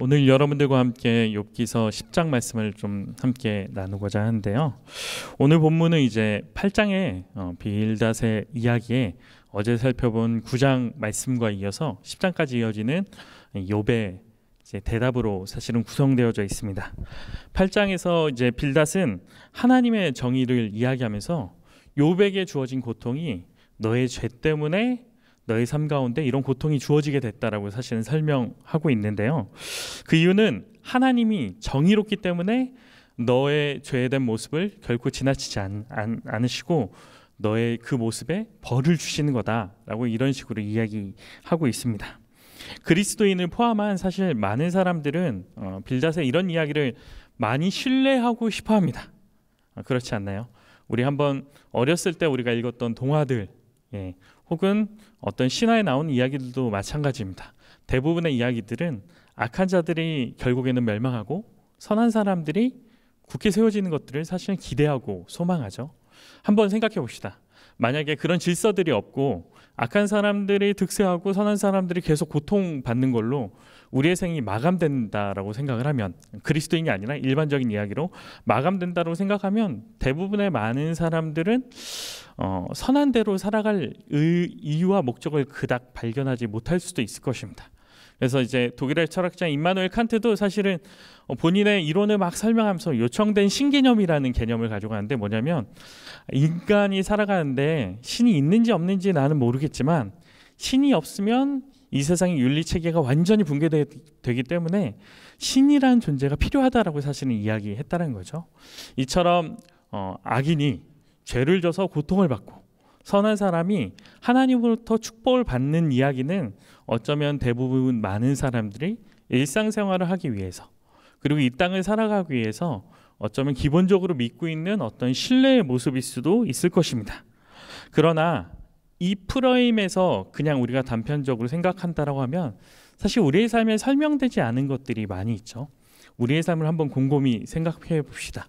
오늘 여러분들과 함께 욥기서 10장 말씀을 좀 함께 나누고자 하는데요. 오늘 본문은 이제 8장의 빌닷의 이야기에 어제 살펴본 9장 말씀과 이어서 10장까지 이어지는 욥의 이제 대답으로 사실은 구성되어져 있습니다. 8장에서 이제 빌닷은 하나님의 정의를 이야기하면서 욥에게 주어진 고통이 너의 죄 때문에 너의 삶 가운데 이런 고통이 주어지게 됐다라고 사실은 설명하고 있는데요. 그 이유는 하나님이 정의롭기 때문에 너의 죄된 모습을 결코 지나치지 않으시고 너의 그 모습에 벌을 주시는 거다라고 이런 식으로 이야기하고 있습니다. 그리스도인을 포함한 사실 많은 사람들은 빌닷의 이런 이야기를 많이 신뢰하고 싶어합니다. 그렇지 않나요? 우리 한번 어렸을 때 우리가 읽었던 동화들, 혹은 어떤 신화에 나온 이야기들도 마찬가지입니다. 대부분의 이야기들은 악한 자들이 결국에는 멸망하고 선한 사람들이 굳게 세워지는 것들을 사실 기대하고 소망하죠. 한번 생각해 봅시다. 만약에 그런 질서들이 없고 악한 사람들이 득세하고 선한 사람들이 계속 고통받는 걸로 우리의 생이 마감된다라고 생각을 하면, 그리스도인이 아니라 일반적인 이야기로 마감된다고 생각하면 대부분의 많은 사람들은 선한 대로 살아갈 이유와 목적을 그닥 발견하지 못할 수도 있을 것입니다. 그래서 이제 독일의 철학자 임마누엘 칸트도 사실은 본인의 이론을 막 설명하면서 요청된 신개념이라는 개념을 가져가는데, 뭐냐면 인간이 살아가는데 신이 있는지 없는지 나는 모르겠지만 신이 없으면 이 세상의 윤리 체계가 완전히 붕괴되기 때문에 신이라는 존재가 필요하다라고 사실은 이야기했다는 거죠. 이처럼 악인이 죄를 져서 고통을 받고 선한 사람이 하나님으로부터 축복을 받는 이야기는 어쩌면 대부분 많은 사람들이 일상생활을 하기 위해서, 그리고 이 땅을 살아가기 위해서 어쩌면 기본적으로 믿고 있는 어떤 신뢰의 모습일 수도 있을 것입니다. 그러나 이 프레임에서 그냥 우리가 단편적으로 생각한다라고 하면 사실 우리의 삶에 설명되지 않은 것들이 많이 있죠. 우리의 삶을 한번 곰곰이 생각해 봅시다.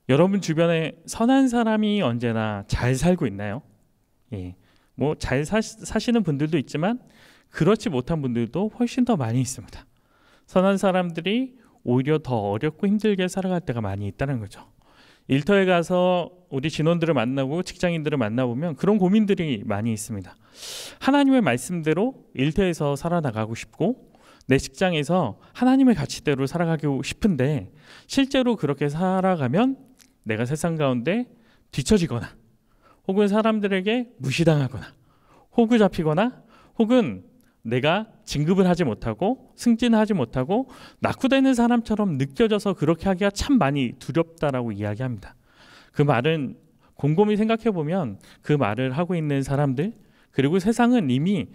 여러분 주변에 선한 사람이 언제나 잘 살고 있나요? 뭐 잘 사시는 분들도 있지만 그렇지 못한 분들도 훨씬 더 많이 있습니다. 선한 사람들이 오히려 더 어렵고 힘들게 살아갈 때가 많이 있다는 거죠. 일터에 가서 우리 진원들을 만나고 직장인들을 만나보면 그런 고민들이 많이 있습니다. 하나님의 말씀대로 일터에서 살아나가고 싶고 내 직장에서 하나님의 가치대로 살아가고 싶은데 실제로 그렇게 살아가면 내가 세상 가운데 뒤처지거나 혹은 사람들에게 무시당하거나 호구 잡히거나 혹은 내가 진급을 하지 못하고 승진하지 못하고 낙후되는 사람처럼 느껴져서 그렇게 하기가 참 많이 두렵다라고 이야기합니다. 그 말은 곰곰이 생각해 보면 그 말을 하고 있는 사람들, 그리고 세상은 이미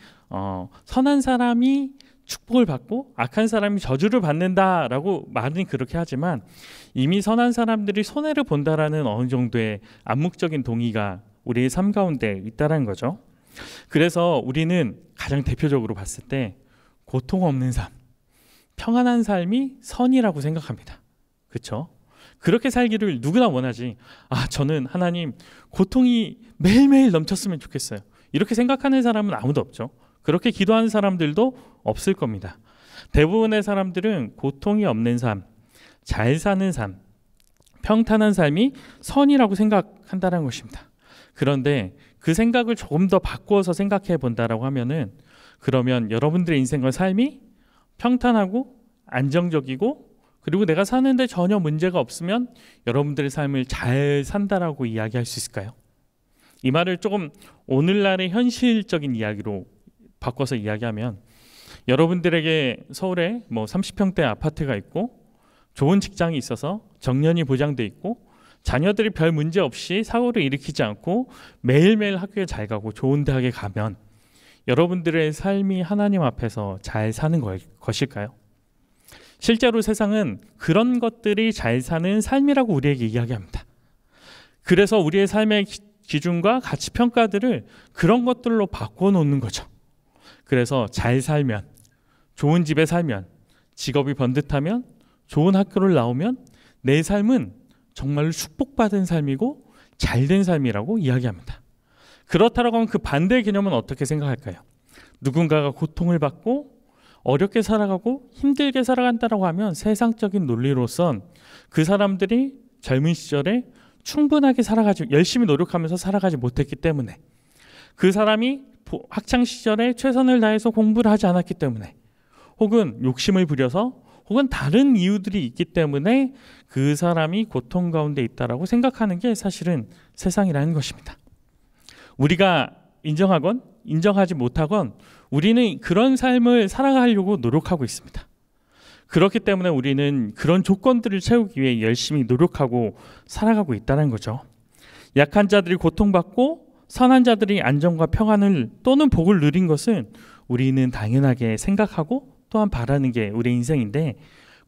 선한 사람이 축복을 받고 악한 사람이 저주를 받는다라고 말은 그렇게 하지만 이미 선한 사람들이 손해를 본다라는 어느 정도의 암묵적인 동의가 우리의 삶 가운데 있다는 거죠. 그래서 우리는 가장 대표적으로 봤을 때 고통 없는 삶, 평안한 삶이 선이라고 생각합니다. 그렇죠? 그렇게 살기를 누구나 원하지. 저는 하나님 고통이 매일매일 넘쳤으면 좋겠어요. 이렇게 생각하는 사람은 아무도 없죠. 그렇게 기도하는 사람들도 없을 겁니다. 대부분의 사람들은 고통이 없는 삶, 잘 사는 삶, 평탄한 삶이 선이라고 생각한다는 것입니다. 그런데 그 생각을 조금 더 바꾸어서 생각해 본다라고 하면은, 그러면 여러분들의 인생과 삶이 평탄하고 안정적이고 그리고 내가 사는데 전혀 문제가 없으면 여러분들의 삶을 잘 산다라고 이야기할 수 있을까요? 이 말을 조금 오늘날의 현실적인 이야기로 바꿔서 이야기하면, 여러분들에게 서울에 30평대 아파트가 있고 좋은 직장이 있어서 정년이 보장돼 있고 자녀들이 별 문제 없이 사고를 일으키지 않고 매일매일 학교에 잘 가고 좋은 대학에 가면 여러분들의 삶이 하나님 앞에서 잘 사는 것일까요? 실제로 세상은 그런 것들이 잘 사는 삶이라고 우리에게 이야기합니다. 그래서 우리의 삶의 기준과 가치 평가들을 그런 것들로 바꿔놓는 거죠. 그래서 잘 살면, 좋은 집에 살면, 직업이 번듯하면, 좋은 학교를 나오면 내 삶은 정말로 축복받은 삶이고 잘된 삶이라고 이야기합니다. 그렇다고 하면 그 반대의 개념은 어떻게 생각할까요? 누군가가 고통을 받고 어렵게 살아가고 힘들게 살아간다라고 하면 세상적인 논리로선 그 사람들이 젊은 시절에 충분하게 살아가지, 열심히 노력하면서 살아가지 못했기 때문에, 그 사람이 학창 시절에 최선을 다해서 공부를 하지 않았기 때문에, 혹은 욕심을 부려서, 혹은 다른 이유들이 있기 때문에 그 사람이 고통 가운데 있다라고 생각하는 게 사실은 세상이라는 것입니다. 우리가 인정하건 인정하지 못하건 우리는 그런 삶을 살아가려고 노력하고 있습니다. 그렇기 때문에 우리는 그런 조건들을 채우기 위해 열심히 노력하고 살아가고 있다는 거죠. 약한 자들이 고통받고 선한 자들이 안정과 평안을 또는 복을 누린 것은 우리는 당연하게 생각하고 또한 바라는 게 우리 인생인데,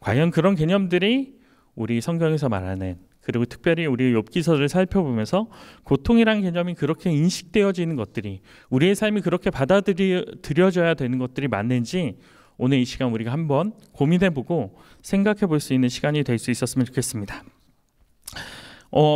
과연 그런 개념들이 우리 성경에서 말하는, 그리고 특별히 우리 욥기서를 살펴보면서 고통이란 개념이 그렇게 인식되어지는 것들이, 우리의 삶이 그렇게 받아들여져야 되는 것들이 맞는지 오늘 이 시간 우리가 한번 고민해보고 생각해 볼 수 있는 시간이 될 수 있었으면 좋겠습니다.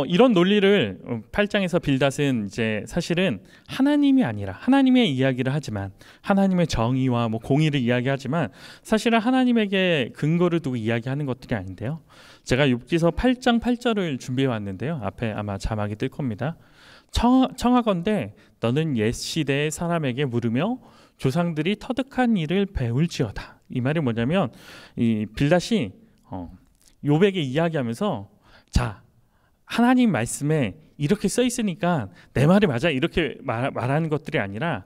이런 논리를 8장에서 빌닷은 이제 사실은 하나님이 아니라, 하나님의 이야기를 하지만, 하나님의 정의와 공의를 이야기하지만 사실은 하나님에게 근거를 두고 이야기하는 것들이 아닌데요. 제가 욥기서 8장 8절을 준비해 왔는데요. 앞에 아마 자막이 뜰 겁니다. 청하건대 너는 옛 시대의 사람에게 물으며 조상들이 터득한 일을 배울지어다. 이 말이 뭐냐면, 이 빌닷이 욥에게 이야기하면서, 자, 하나님 말씀에 이렇게 써 있으니까 내 말이 맞아, 이렇게 말하는 것들이 아니라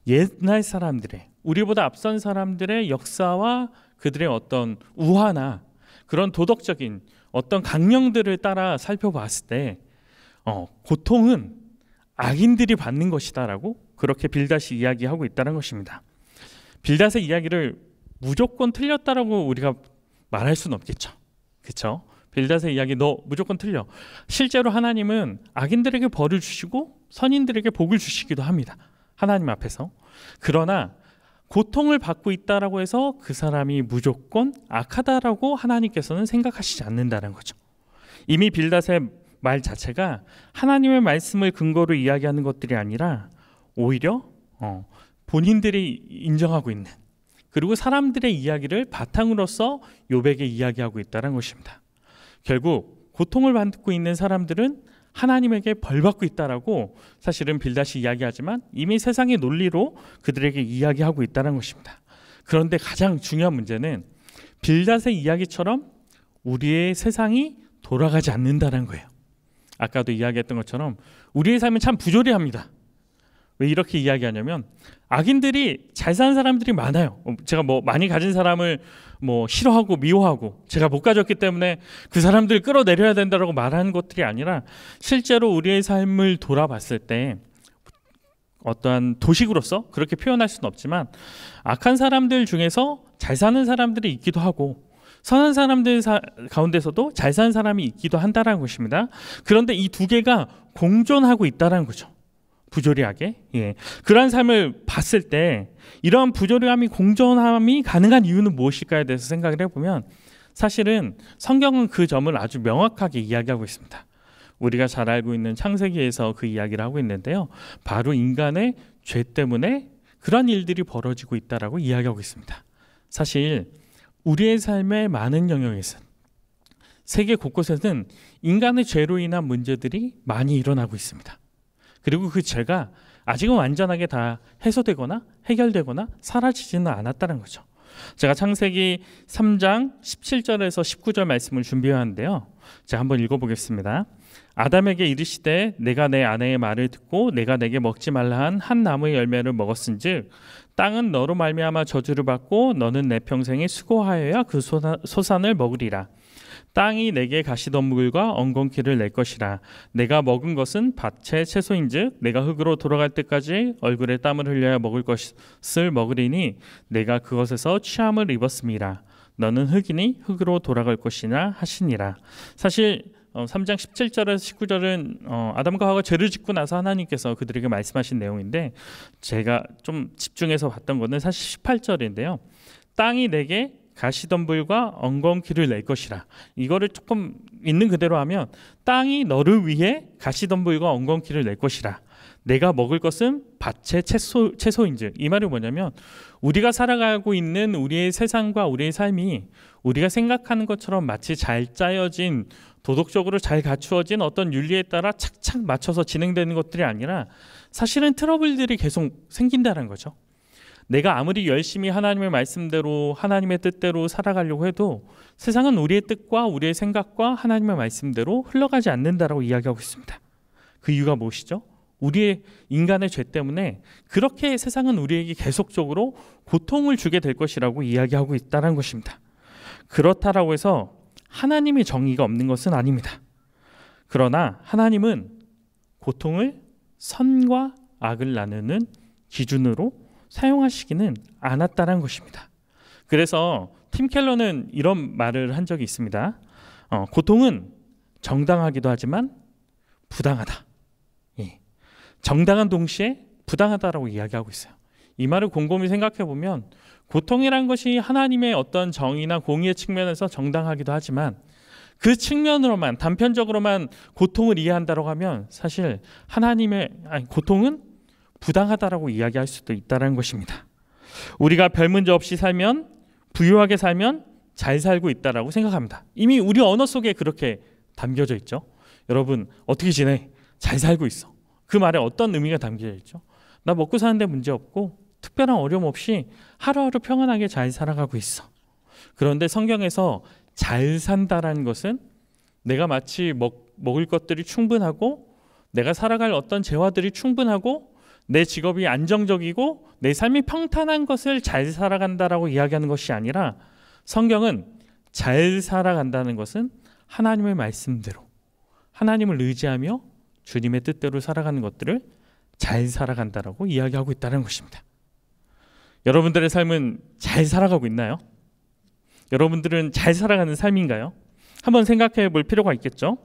옛날 사람들의, 우리보다 앞선 사람들의 역사와 그들의 어떤 우화나 그런 도덕적인 어떤 강령들을 따라 살펴봤을 때 고통은 악인들이 받는 것이다라고 그렇게 빌닷이 이야기하고 있다는 것입니다. 빌닷의 이야기를 무조건 틀렸다라고 우리가 말할 수는 없겠죠. 그렇죠? 빌닷의 이야기 너 무조건 틀려. 실제로 하나님은 악인들에게 벌을 주시고 선인들에게 복을 주시기도 합니다. 하나님 앞에서. 그러나 고통을 받고 있다라고 해서 그 사람이 무조건 악하다라고 하나님께서는 생각하시지 않는다는 거죠. 이미 빌닷의 말 자체가 하나님의 말씀을 근거로 이야기하는 것들이 아니라 오히려 본인들이 인정하고 있는, 그리고 사람들의 이야기를 바탕으로서 욥에게 이야기하고 있다는 것입니다. 결국 고통을 받고 있는 사람들은 하나님에게 벌받고 있다라고 사실은 빌닷이 이야기하지만 이미 세상의 논리로 그들에게 이야기하고 있다는 것입니다. 그런데 가장 중요한 문제는 빌닷의 이야기처럼 우리의 세상이 돌아가지 않는다는 거예요. 아까도 이야기했던 것처럼 우리의 삶은 참 부조리합니다. 왜 이렇게 이야기하냐면, 악인들이 잘 사는 사람들이 많아요. 제가 많이 가진 사람을 싫어하고 미워하고 제가 못 가졌기 때문에 그 사람들을 끌어내려야 된다고 말하는 것들이 아니라, 실제로 우리의 삶을 돌아봤을 때 어떠한 도식으로서 그렇게 표현할 수는 없지만 악한 사람들 중에서 잘 사는 사람들이 있기도 하고 선한 사람들 가운데서도 잘 사는 사람이 있기도 한다는 것입니다. 그런데 이 두 개가 공존하고 있다는 거죠. 부조리하게. 그러한 삶을 봤을 때 이러한 부조리함이, 공존함이 가능한 이유는 무엇일까에 대해서 생각을 해보면 사실은 성경은 그 점을 아주 명확하게 이야기하고 있습니다. 우리가 잘 알고 있는 창세기에서 그 이야기를 하고 있는데요. 바로 인간의 죄 때문에 그런 일들이 벌어지고 있다라고 이야기하고 있습니다. 사실 우리의 삶의 많은 영역에서, 세계 곳곳에는 인간의 죄로 인한 문제들이 많이 일어나고 있습니다. 그리고 그 죄가 아직은 완전하게 다 해소되거나 해결되거나 사라지지는 않았다는 거죠. 제가 창세기 3장 17절에서 19절 말씀을 준비하는데요. 제가 한번 읽어보겠습니다. 아담에게 이르시되 내가 내 아내의 말을 듣고 내가 내게 먹지 말라 한 나무의 열매를 먹었은즉 땅은 너로 말미암아 저주를 받고 너는 내 평생에 수고하여야 그 소산을 먹으리라. 땅이 내게 가시덤불과 엉겅퀴를 낼 것이라. 내가 먹은 것은 밭의 채소인즉 내가 흙으로 돌아갈 때까지 얼굴에 땀을 흘려야 먹을 것을 먹으리니 내가 그것에서 취함을 입었음이라. 너는 흙이니 흙으로 돌아갈 것이나 하시니라. 사실 3장 17절에서 19절은 아담과 하와가 죄를 짓고 나서 하나님께서 그들에게 말씀하신 내용인데, 제가 좀 집중해서 봤던 거는 사실 18절인데요. 땅이 내게 가시덤불과 엉겅퀴를 낼 것이라. 이거를 조금 있는 그대로 하면 땅이 너를 위해 가시덤불과 엉겅퀴를 낼 것이라. 내가 먹을 것은 밭의 채소인즉, 이 말이 뭐냐면 우리가 살아가고 있는 우리의 세상과 우리의 삶이 우리가 생각하는 것처럼 마치 잘 짜여진, 도덕적으로 잘 갖추어진 어떤 윤리에 따라 착착 맞춰서 진행되는 것들이 아니라 사실은 트러블들이 계속 생긴다는 거죠. 내가 아무리 열심히 하나님의 말씀대로, 하나님의 뜻대로 살아가려고 해도 세상은 우리의 뜻과 우리의 생각과 하나님의 말씀대로 흘러가지 않는다라고 이야기하고 있습니다. 그 이유가 무엇이죠? 우리의 인간의 죄 때문에 그렇게 세상은 우리에게 계속적으로 고통을 주게 될 것이라고 이야기하고 있다는 것입니다. 그렇다라고 해서 하나님의 정의가 없는 것은 아닙니다. 그러나 하나님은 고통을 선과 악을 나누는 기준으로 사용하시기는 않았다는 것입니다. 그래서 팀 켈러는 이런 말을 한 적이 있습니다. 고통은 정당하기도 하지만 부당하다. 정당한 동시에 부당하다라고 이야기하고 있어요. 이 말을 곰곰이 생각해 보면 고통이란 것이 하나님의 어떤 정의나 공의의 측면에서 정당하기도 하지만 그 측면으로만, 단편적으로만 고통을 이해한다고 하면 사실 고통은 부당하다라고 이야기할 수도 있다는 것입니다. 우리가 별 문제 없이 살면, 부유하게 살면 잘 살고 있다라고 생각합니다. 이미 우리 언어 속에 그렇게 담겨져 있죠. 여러분 어떻게 지내? 잘 살고 있어. 그 말에 어떤 의미가 담겨져 있죠? 나 먹고 사는데 문제 없고 특별한 어려움 없이 하루하루 평안하게 잘 살아가고 있어. 그런데 성경에서 잘 산다라는 것은 내가 마치 먹을 것들이 충분하고 내가 살아갈 어떤 재화들이 충분하고 내 직업이 안정적이고 내 삶이 평탄한 것을 잘 살아간다라고 이야기하는 것이 아니라, 성경은 잘 살아간다는 것은 하나님의 말씀대로 하나님을 의지하며 주님의 뜻대로 살아가는 것들을 잘 살아간다라고 이야기하고 있다는 것입니다. 여러분들의 삶은 잘 살아가고 있나요? 여러분들은 잘 살아가는 삶인가요? 한번 생각해 볼 필요가 있겠죠.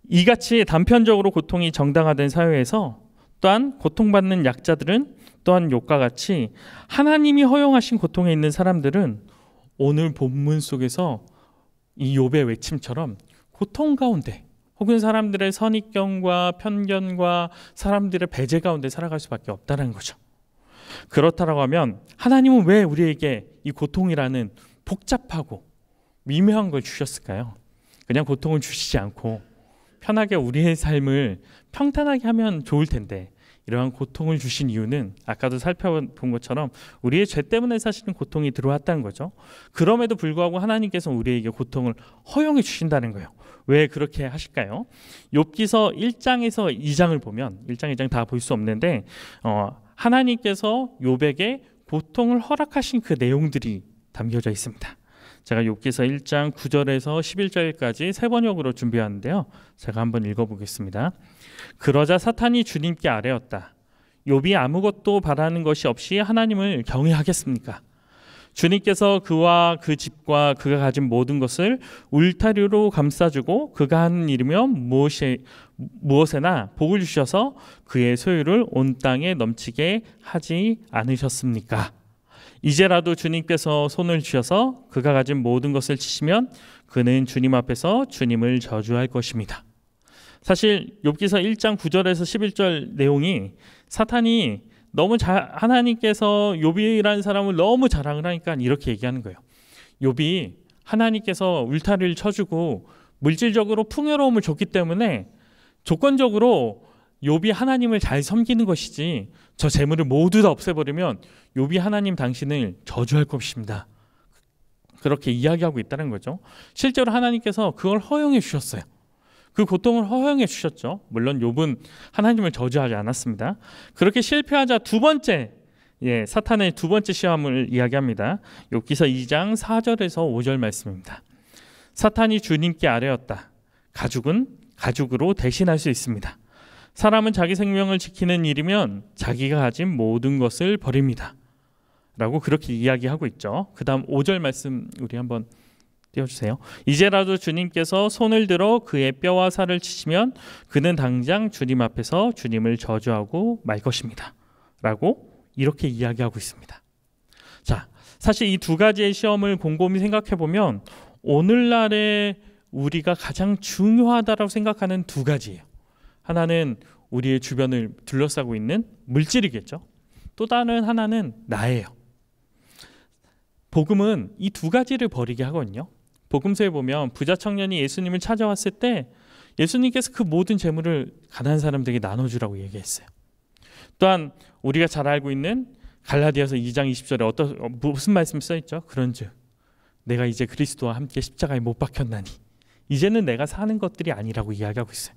이같이 단편적으로 고통이 정당화된 사회에서 또한 고통받는 약자들은 또한 욥과 같이 하나님이 허용하신 고통에 있는 사람들은 오늘 본문 속에서 이 욥의 외침처럼 고통 가운데 혹은 사람들의 선입견과 편견과 사람들의 배제 가운데 살아갈 수밖에 없다는 거죠. 그렇다라고 하면 하나님은 왜 우리에게 이 고통이라는 복잡하고 미묘한 걸 주셨을까요? 그냥 고통을 주시지 않고 편하게 우리의 삶을 평탄하게 하면 좋을 텐데 이러한 고통을 주신 이유는 아까도 살펴본 것처럼 우리의 죄 때문에 사실은 고통이 들어왔다는 거죠. 그럼에도 불구하고 하나님께서 우리에게 고통을 허용해 주신다는 거예요. 왜 그렇게 하실까요? 욥기서 1장에서 2장을 보면 1장, 2장 다 볼 수 없는데 하나님께서 욥에게 고통을 허락하신 그 내용들이 담겨져 있습니다. 제가 욥기서 1장 9절에서 11절까지 세 번역으로 준비하는데요. 제가 한번 읽어보겠습니다. 그러자 사탄이 주님께 아뢰었다. 욥이 아무것도 바라는 것이 없이 하나님을 경외하겠습니까? 주님께서 그와 그 집과 그가 가진 모든 것을 울타리로 감싸주고 그가 하는 일이면 무엇에나 복을 주셔서 그의 소유를 온 땅에 넘치게 하지 않으셨습니까? 이제라도 주님께서 손을 쥐어서 그가 가진 모든 것을 치시면 그는 주님 앞에서 주님을 저주할 것입니다. 사실 욥기서 1장 9절에서 11절 내용이 사탄이 너무 하나님께서 욥이라는 사람을 너무 자랑을 하니까 이렇게 얘기하는 거예요. 욥이 하나님께서 울타리를 쳐주고 물질적으로 풍요로움을 줬기 때문에 조건적으로 욥이 하나님을 잘 섬기는 것이지 저 재물을 모두 다 없애버리면 욥이 하나님 당신을 저주할 것입니다. 그렇게 이야기하고 있다는 거죠. 실제로 하나님께서 그걸 허용해 주셨어요. 그 고통을 허용해 주셨죠. 물론 욥은 하나님을 저주하지 않았습니다. 그렇게 실패하자 두 번째 사탄의 두 번째 시험을 이야기합니다. 욥기서 2장 4절에서 5절 말씀입니다. 사탄이 주님께 아뢰었다. 가죽은 가죽으로 대신할 수 있습니다. 사람은 자기 생명을 지키는 일이면 자기가 가진 모든 것을 버립니다. 라고 그렇게 이야기하고 있죠. 그 다음 5절 말씀 우리 한번 띄워주세요. 이제라도 주님께서 손을 들어 그의 뼈와 살을 치시면 그는 당장 주님 앞에서 주님을 저주하고 말 것입니다. 라고 이렇게 이야기하고 있습니다. 자, 사실 이 두 가지의 시험을 곰곰이 생각해 보면 오늘날에 우리가 가장 중요하다고 생각하는 두 가지예요. 하나는 우리의 주변을 둘러싸고 있는 물질이겠죠. 또 다른 하나는 나예요. 복음은 이 두 가지를 버리게 하거든요. 복음서에 보면 부자 청년이 예수님을 찾아왔을 때 예수님께서 그 모든 재물을 가난한 사람들에게 나눠주라고 얘기했어요. 또한 우리가 잘 알고 있는 갈라디아서 2장 20절에 무슨 말씀이 써있죠? 그런즉 내가 이제 그리스도와 함께 십자가에 못 박혔나니 이제는 내가 사는 것들이 아니라고 이야기하고 있어요.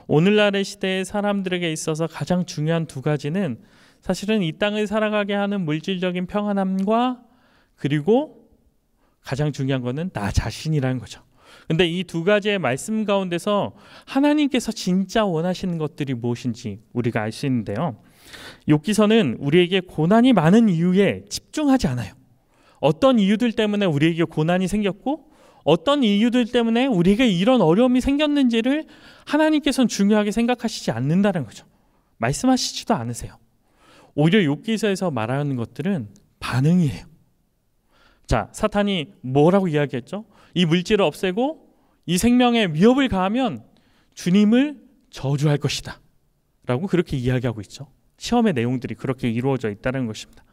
오늘날의 시대의 사람들에게 있어서 가장 중요한 두 가지는 사실은 이 땅을 살아가게 하는 물질적인 평안함과 그리고 가장 중요한 거는 나 자신이라는 거죠. 근데 이 두 가지의 말씀 가운데서 하나님께서 진짜 원하시는 것들이 무엇인지 우리가 알 수 있는데요. 욥기서는 우리에게 고난이 많은 이유에 집중하지 않아요. 어떤 이유들 때문에 우리에게 고난이 생겼고 어떤 이유들 때문에 우리에게 이런 어려움이 생겼는지를 하나님께서는 중요하게 생각하시지 않는다는 거죠. 말씀하시지도 않으세요. 오히려 욥기서에서 말하는 것들은 반응이에요. 자, 사탄이 뭐라고 이야기했죠? 이 물질을 없애고 이 생명에 위협을 가하면 주님을 저주할 것이다 라고 그렇게 이야기하고 있죠. 시험의 내용들이 그렇게 이루어져 있다는 것입니다.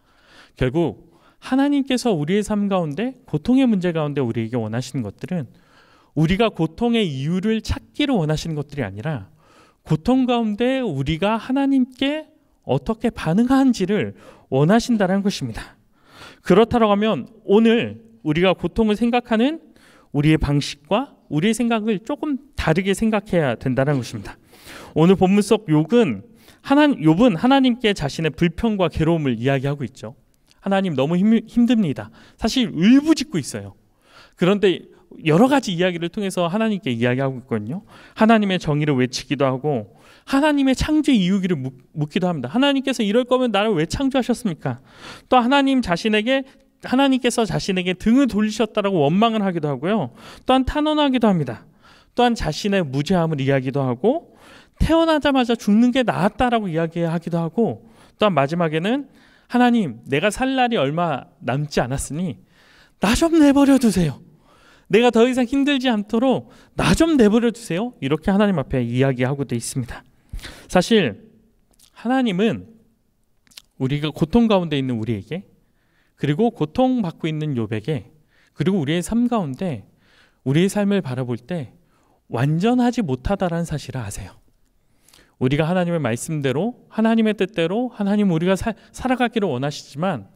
결국 하나님께서 우리의 삶 가운데 고통의 문제 가운데 우리에게 원하시는 것들은 우리가 고통의 이유를 찾기를 원하시는 것들이 아니라 고통 가운데 우리가 하나님께 어떻게 반응하는지를 원하신다는 것입니다. 그렇다고 하면 오늘 우리가 고통을 생각하는 우리의 방식과 우리의 생각을 조금 다르게 생각해야 된다는 것입니다. 오늘 본문 속 욥은 하나님께 자신의 불평과 괴로움을 이야기하고 있죠. 하나님 너무 힘듭니다. 사실 울부짖고 있어요. 그런데 여러 가지 이야기를 통해서 하나님께 이야기하고 있거든요. 하나님의 정의를 외치기도 하고 하나님의 창조 이유기를 묻기도 합니다. 하나님께서 이럴 거면 나를 왜 창조하셨습니까? 또 하나님께서 자신에게 등을 돌리셨다라고 원망을 하기도 하고요. 또한 탄원하기도 합니다. 또한 자신의 무죄함을 이야기도 하고 태어나자마자 죽는 게 나았다라고 이야기하기도 하고 또한 마지막에는 하나님 내가 살 날이 얼마 남지 않았으니 나 좀 내버려 두세요. 내가 더 이상 힘들지 않도록 나 좀 내버려 두세요. 이렇게 하나님 앞에 이야기하고 돼 있습니다. 사실 하나님은 우리가 고통 가운데 있는 우리에게 그리고 고통받고 있는 욥에게 그리고 우리의 삶 가운데 우리의 삶을 바라볼 때 완전하지 못하다라는 사실을 아세요. 우리가 하나님의 말씀대로 하나님의 뜻대로 하나님 우리가 살아가기를 원하시지만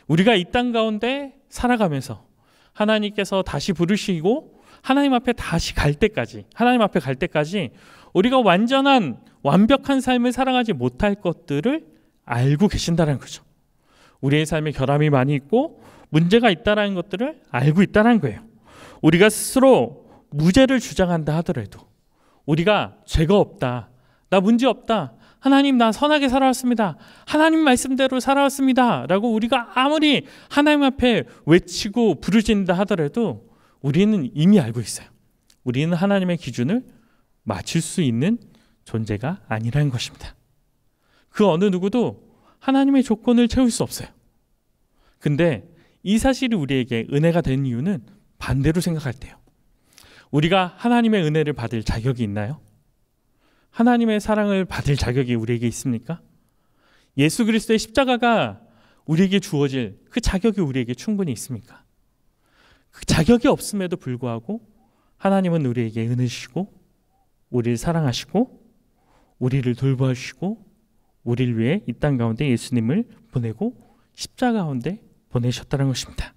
우리가 이 땅 가운데 살아가면서 하나님께서 다시 부르시고 하나님 앞에 다시 갈 때까지 하나님 앞에 갈 때까지 우리가 완벽한 삶을 살아가지 못할 것들을 알고 계신다는 거죠. 우리의 삶에 결함이 많이 있고 문제가 있다는 것들을 알고 있다는 거예요. 우리가 스스로 무죄를 주장한다 하더라도 우리가 죄가 없다, 나 문제 없다, 하나님 나 선하게 살아왔습니다, 하나님 말씀대로 살아왔습니다 라고 우리가 아무리 하나님 앞에 외치고 부르짖는다 하더라도 우리는 이미 알고 있어요. 우리는 하나님의 기준을 맞출 수 있는 존재가 아니라는 것입니다. 그 어느 누구도 하나님의 조건을 채울 수 없어요. 근데 이 사실이 우리에게 은혜가 된 이유는 반대로 생각할 때요. 우리가 하나님의 은혜를 받을 자격이 있나요? 하나님의 사랑을 받을 자격이 우리에게 있습니까? 예수 그리스도의 십자가가 우리에게 주어질 그 자격이 우리에게 충분히 있습니까? 그 자격이 없음에도 불구하고 하나님은 우리에게 은혜 주시고 우리를 사랑하시고 우리를 돌봐주시고 우리를 위해 이 땅 가운데 예수님을 보내고 십자가 가운데 보내셨다는 것입니다.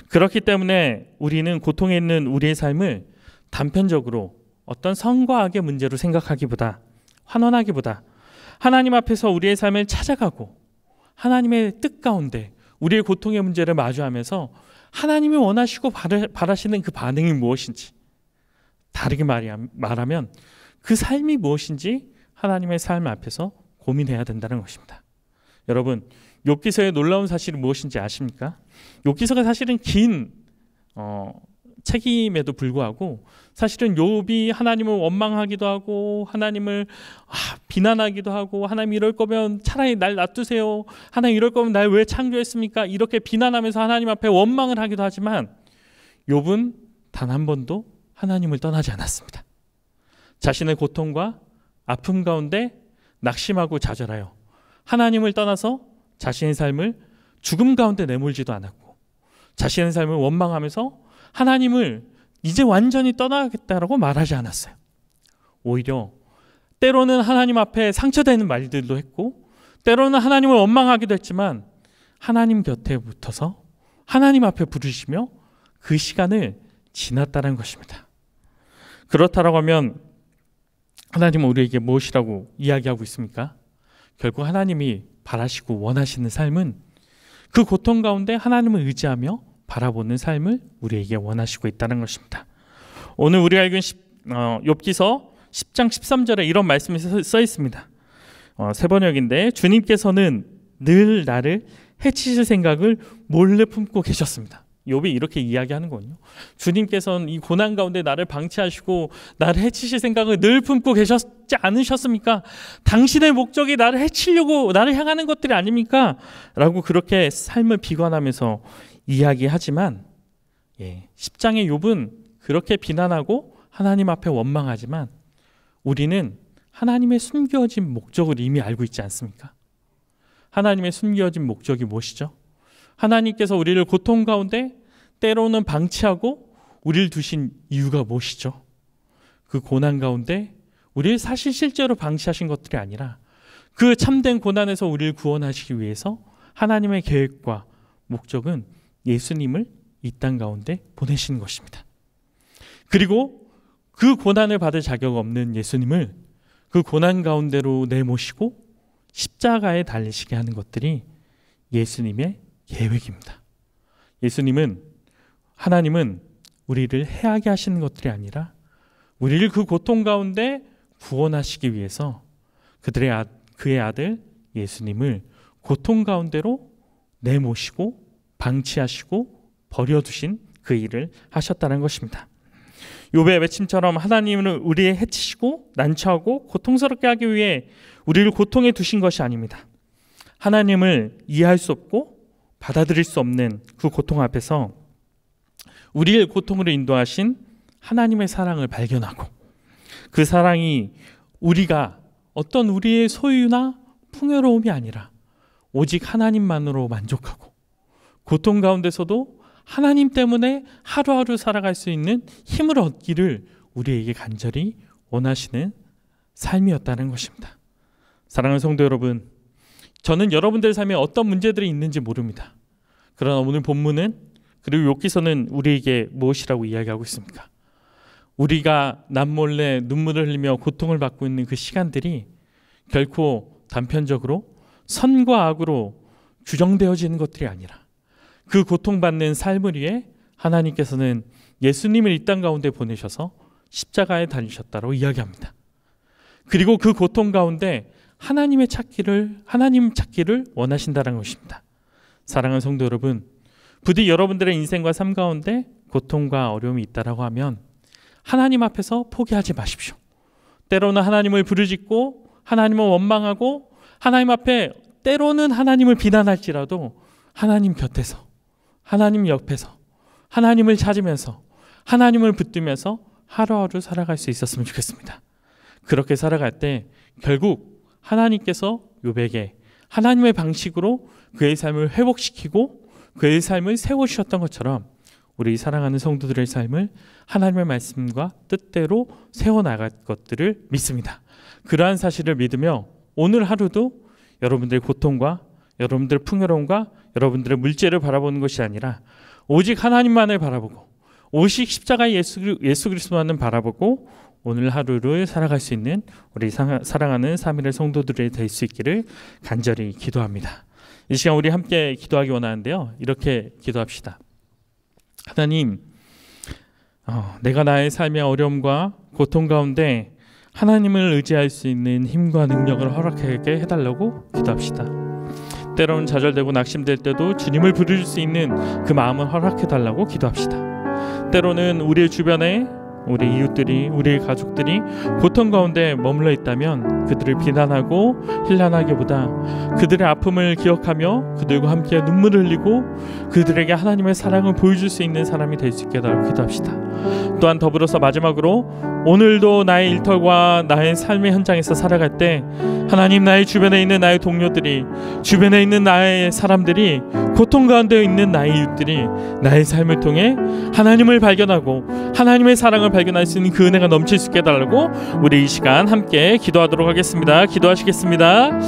그렇기 때문에 우리는 고통에 있는 우리의 삶을 단편적으로 어떤 선과 악의 문제로 생각하기보다 환원하기보다 하나님 앞에서 우리의 삶을 찾아가고 하나님의 뜻 가운데 우리의 고통의 문제를 마주하면서 하나님이 원하시고 바라시는 그 반응이 무엇인지 다르게 말하면 그 삶이 무엇인지 하나님의 삶 앞에서 고민해야 된다는 것입니다. 여러분 욥기서의 놀라운 사실이 무엇인지 아십니까? 욥기서가 사실은 긴 책임에도 불구하고 사실은 욥이 하나님을 원망하기도 하고 하나님을 비난하기도 하고 하나님 이럴 거면 차라리 날 놔두세요, 하나님 이럴 거면 날 왜 창조했습니까? 이렇게 비난하면서 하나님 앞에 원망을 하기도 하지만 욥은 단 한 번도 하나님을 떠나지 않았습니다. 자신의 고통과 아픔 가운데 낙심하고 좌절하여 하나님을 떠나서 자신의 삶을 죽음 가운데 내몰지도 않았고, 자신의 삶을 원망하면서 하나님을 이제 완전히 떠나겠다라고 말하지 않았어요. 오히려 때로는 하나님 앞에 상처되는 말들도 했고, 때로는 하나님을 원망하기도 했지만 하나님 곁에 붙어서 하나님 앞에 부르시며 그 시간을 지났다는 것입니다. 그렇다라고 하면 하나님은 우리에게 무엇이라고 이야기하고 있습니까? 결국 하나님이 바라시고 원하시는 삶은 그 고통 가운데 하나님을 의지하며 바라보는 삶을 우리에게 원하시고 있다는 것입니다. 오늘 우리가 읽은 욥기서 10장 13절에 이런 말씀이 써 있습니다. 새 번역인데, 주님께서는 늘 나를 해치실 생각을 몰래 품고 계셨습니다. 욥이 이렇게 이야기하는 거군요. 주님께서는 이 고난 가운데 나를 방치하시고 나를 해치실 생각을 늘 품고 계셨지 않으셨습니까? 당신의 목적이 나를 해치려고 나를 향하는 것들이 아닙니까? 라고 그렇게 삶을 비관하면서 이야기하지만, 10장의 욥은 그렇게 비난하고 하나님 앞에 원망하지만 우리는 하나님의 숨겨진 목적을 이미 알고 있지 않습니까? 하나님의 숨겨진 목적이 무엇이죠? 하나님께서 우리를 고통 가운데 때로는 방치하고 우리를 두신 이유가 무엇이죠? 그 고난 가운데 우리를 사실 실제로 방치하신 것들이 아니라 그 참된 고난에서 우리를 구원하시기 위해서 하나님의 계획과 목적은 예수님을 이 땅 가운데 보내신 것입니다. 그리고 그 고난을 받을 자격 없는 예수님을 그 고난 가운데로 내모시고 십자가에 달리시게 하는 것들이 예수님의 계획입니다. 하나님은 우리를 해하게 하시는 것들이 아니라 우리를 그 고통 가운데 구원하시기 위해서 그의 아들 예수님을 고통 가운데로 내모시고 방치하시고 버려두신 그 일을 하셨다는 것입니다. 욥의 외침처럼 하나님은 우리의 해치시고 난처하고 고통스럽게 하기 위해 우리를 고통에 두신 것이 아닙니다. 하나님을 이해할 수 없고 받아들일 수 없는 그 고통 앞에서 우리를 고통으로 인도하신 하나님의 사랑을 발견하고, 그 사랑이 우리가 어떤 우리의 소유나 풍요로움이 아니라 오직 하나님만으로 만족하고, 고통 가운데서도 하나님 때문에 하루하루 살아갈 수 있는 힘을 얻기를 우리에게 간절히 원하시는 삶이었다는 것입니다. 사랑하는 성도 여러분, 저는 여러분들 삶에 어떤 문제들이 있는지 모릅니다. 그러나 오늘 본문은, 그리고 욥기서는 우리에게 무엇이라고 이야기하고 있습니까? 우리가 남몰래 눈물을 흘리며 고통을 받고 있는 그 시간들이 결코 단편적으로 선과 악으로 규정되어지는 것들이 아니라 그 고통받는 삶을 위해 하나님께서는 예수님을 이 땅 가운데 보내셔서 십자가에 달리셨다고 이야기합니다. 그리고 그 고통 가운데 하나님 찾기를 원하신다는 것입니다. 사랑하는 성도 여러분, 부디 여러분들의 인생과 삶 가운데 고통과 어려움이 있다라고 하면 하나님 앞에서 포기하지 마십시오. 때로는 하나님을 부르짖고 하나님을 원망하고 하나님 앞에 때로는 하나님을 비난할지라도 하나님 곁에서, 하나님 옆에서 하나님을 찾으면서 하나님을 붙들면서 하루하루 살아갈 수 있었으면 좋겠습니다. 그렇게 살아갈 때 결국 하나님께서 욥에게 하나님의 방식으로 그의 삶을 회복시키고 그의 삶을 세워주셨던 것처럼 우리 사랑하는 성도들의 삶을 하나님의 말씀과 뜻대로 세워나갈 것들을 믿습니다. 그러한 사실을 믿으며 오늘 하루도 여러분들의 고통과 여러분들의 풍요로움과 여러분들의 물질을 바라보는 것이 아니라 오직 하나님만을 바라보고 오직 십자가의 예수 그리스도만을 바라보고 오늘 하루를 살아갈 수 있는 우리 사랑하는 3일의 성도들이 될 수 있기를 간절히 기도합니다. 이 시간 우리 함께 기도하기 원하는데요, 이렇게 기도합시다. 하나님, 내가 나의 삶의 어려움과 고통 가운데 하나님을 의지할 수 있는 힘과 능력을 허락하게 해달라고 기도합시다. 때로는 좌절되고 낙심될 때도 주님을 부를 수 있는 그 마음을 허락해달라고 기도합시다. 때로는 우리 주변에 우리 이웃들이, 우리 가족들이 고통 가운데 머물러 있다면 그들을 비난하고 힐난하기보다 그들의 아픔을 기억하며 그들과 함께 눈물을 흘리고 그들에게 하나님의 사랑을 보여줄 수 있는 사람이 될 수 있게 해달라고 기도합시다. 또한 더불어서 마지막으로 오늘도 나의 일터와 나의 삶의 현장에서 살아갈 때 하나님, 나의 주변에 있는 나의 동료들이, 주변에 있는 나의 사람들이, 고통 가운데 있는 나의 이웃들이 나의 삶을 통해 하나님을 발견하고 하나님의 사랑을 발견할 수 있는 그 은혜가 넘칠 수 있게 해달라고 우리 이 시간 함께 기도하도록 하겠습니다. 기도하시겠습니다.